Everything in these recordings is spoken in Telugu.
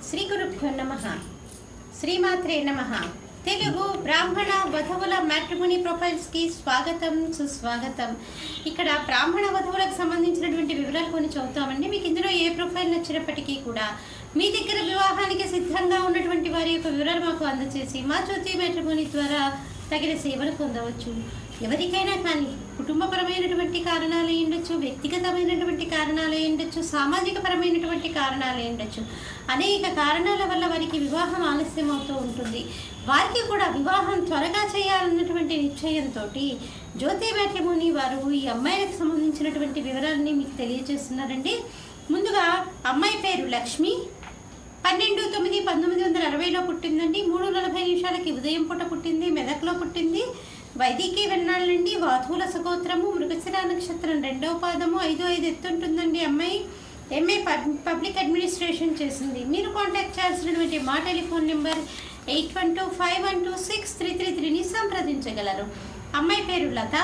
శ్రీ గురుభ్యో నమః. శ్రీమాత్రే నమః. తెలుగు బ్రాహ్మణ వధువుల మ్యాట్రిమోనీ ప్రొఫైల్స్ కి స్వాగతం, సుస్వాగతం. ఇక్కడ బ్రాహ్మణ వధువులకు సంబంధించినటువంటి వివరాలు కొన్ని చదువుతామండి. మీకు ఇందులో ఏ ప్రొఫైల్ నచ్చినప్పటికీ కూడా మీ దగ్గర వివాహానికి సిద్ధంగా ఉన్నటువంటి వారి యొక్క వివరాలు మాకు అందజేసి మా జ్యోతి మ్యాట్రిమోనీ ద్వారా తగిన సేవలు పొందవచ్చు. ఎవరికైనా కానీ కుటుంబపరమైనటువంటి కారణాలు ఉండొచ్చు, వ్యక్తిగతమైనటువంటి కారణాలు ఉండొచ్చు, సామాజిక పరమైనటువంటి కారణాలు ఉండొచ్చు. అనేక కారణాల వల్ల వారికి వివాహం ఆలస్యం అవుతూ ఉంటుంది. వారికి కూడా వివాహం త్వరగా చేయాలన్నటువంటి నిశ్చయంతో జ్యోతి మ్యాట్రిమోనీ వారు ఈ అమ్మాయిలకు సంబంధించినటువంటి వివరాలని మీకు తెలియజేస్తున్నారండి. ముందుగా అమ్మాయి పేరు లక్ష్మి. 12/9/1960లో పుట్టిందండి. 3:40 ఉదయం పూట పుట్టింది. మెదక్లో పుట్టింది. వైదికి వెన్నాళ్ళండి. వాధువుల సగోత్రము. మృగశిర నక్షత్రం 2వ పాదము. 5 ఎత్తుంటుందండి. అమ్మాయి ఎంఏ పబ్లిక్ అడ్మినిస్ట్రేషన్ చేసింది. మీరు కాంటాక్ట్ చేయాల్సినటువంటి మా టెలిఫోన్ నెంబర్ 8125126333ని సంప్రదించగలరు. అమ్మాయి పేరు లత.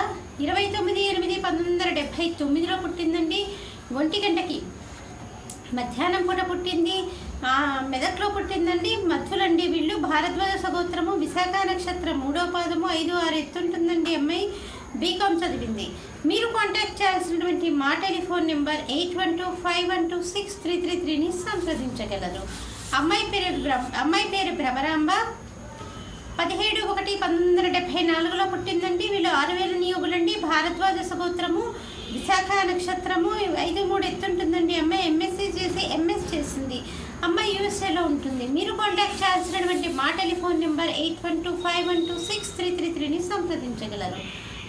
29/8/1979లో పుట్టిందండి. 1 గంటకి మధ్యాహ్నం పూట పుట్టింది. మెదక్లో పుట్టిందండి. మధ్యులండి వీళ్ళు. భారద్వాజ సగోత్రము. విశాఖ నక్షత్రం 3వ పాదము. 5-6 ఎత్తుంటుందండి. అమ్మాయి బీకామ్ చదివింది. మీరు కాంటాక్ట్ చేయాల్సినటువంటి మా టెలిఫోన్ నెంబర్ 8125126333ని సంప్రదించగలరు. అమ్మాయి పేరు భ్రమరాంబ. 17/1/1974లో పుట్టిందండి. వీళ్ళు 6000 నియోగులండి. భారద్వాజ సగోత్రము. విశాఖ నక్షత్రము. 5-3 ఎత్తుంటుందండి. అమ్మాయి ఎంఎస్సీ చేసి ఎంఎస్ చేసింది. అమ్మాయి యూఎస్ఏలో ఉంటుంది. మీరు కాంటాక్ట్ చేయాల్సినటువంటి మా టెలిఫోన్ నెంబర్ 8125126333ని సంప్రదించగలరు.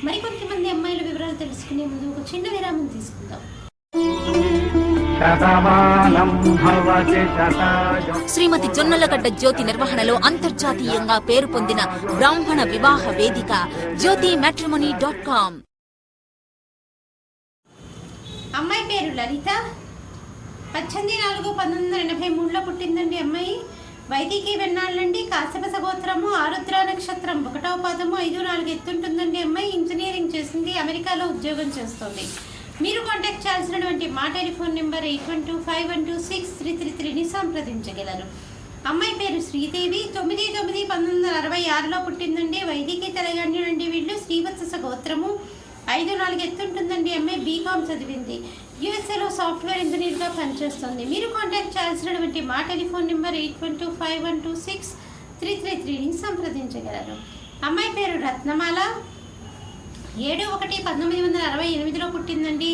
మరికొంతమంది అమ్మాయిల వివరాలు తెలుసుకునే ముందు ఒక చిన్న విరామం తీసుకుందాం. శ్రీమతి జొన్నలగడ్డ జ్యోతి నిర్వహణలో అంతర్జాతీయంగా పేరు పొందిన బ్రాహ్మణ వివాహ వేదిక jyotimatrimony.com. అమ్మాయి పేరు లలిత. 18/4/1983లో పుట్టిందండి. అమ్మాయి వైదికి వెన్నాళ్ళండి. కాశ్యప సగోత్రము. ఆరుద్ర నక్షత్రం 1వ పాదము. 5-4 ఎత్తుంటుందండి. అమ్మాయి ఇంజనీరింగ్ చేసింది. అమెరికాలో ఉద్యోగం చేస్తుంది. మీరు కాంటాక్ట్ చేయాల్సినటువంటి మా టెలిఫోన్ నెంబర్ 8125126333ని సంప్రదించగలరు. అమ్మాయి పేరు శ్రీదేవి. 9/9/1966లో పుట్టిందండి. వైదికి తెలంగాణ నుండి వీళ్ళు. శ్రీవత్స గోత్రము. 5-4 ఎత్తుంటుందండి. అమ్మాయి బీకామ్ చదివింది. యూఎస్ఏలో సాఫ్ట్వేర్ ఇంజనీర్గా పనిచేస్తుంది. మీరు కాంటాక్ట్ చేయాల్సినటువంటి మా టెలిఫోన్ నెంబర్ 8125126333ని సంప్రదించగలరు. అమ్మాయి పేరు రత్నమాల. 7/1/1968లో పుట్టిందండి.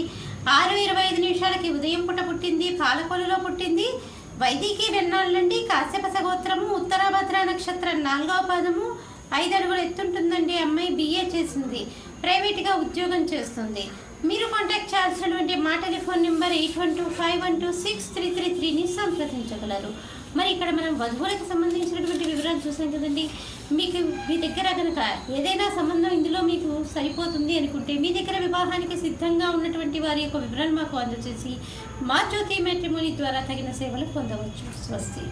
6:25 ఉదయం పూట పుట్టింది. పాలకొల్లులో పుట్టింది. వైదికి వెన్నాళ్ళండి. కాశ్యప సగోత్రము. ఉత్తరాభద్ర నక్షత్రం 4వ పాదము. 5 అడుగులు ఎత్తుంటుందండి. అమ్మాయి BA చేసింది. ప్రైవేట్గా ఉద్యోగం చేస్తుంది. మీరు కాంటాక్ట్ చేయాల్సినటువంటి మా టెలిఫోన్ నెంబర్ 8125126333ని సంప్రదించగలరు. మరి ఇక్కడ మనం వధువులకు సంబంధించినటువంటి వివరాలు చూసాం కదండి. మీకు మీ దగ్గర కనుక ఏదైనా సంబంధం ఇందులో మీకు సరిపోతుంది అనుకుంటే మీ దగ్గర వివాహానికి సిద్ధంగా ఉన్నటువంటి వారి యొక్క వివరాలు మాకు అందజేసి మా జ్యోతి మ్యాట్రిమోనీ ద్వారా తగిన సేవలు పొందవచ్చు. స్వస్తి.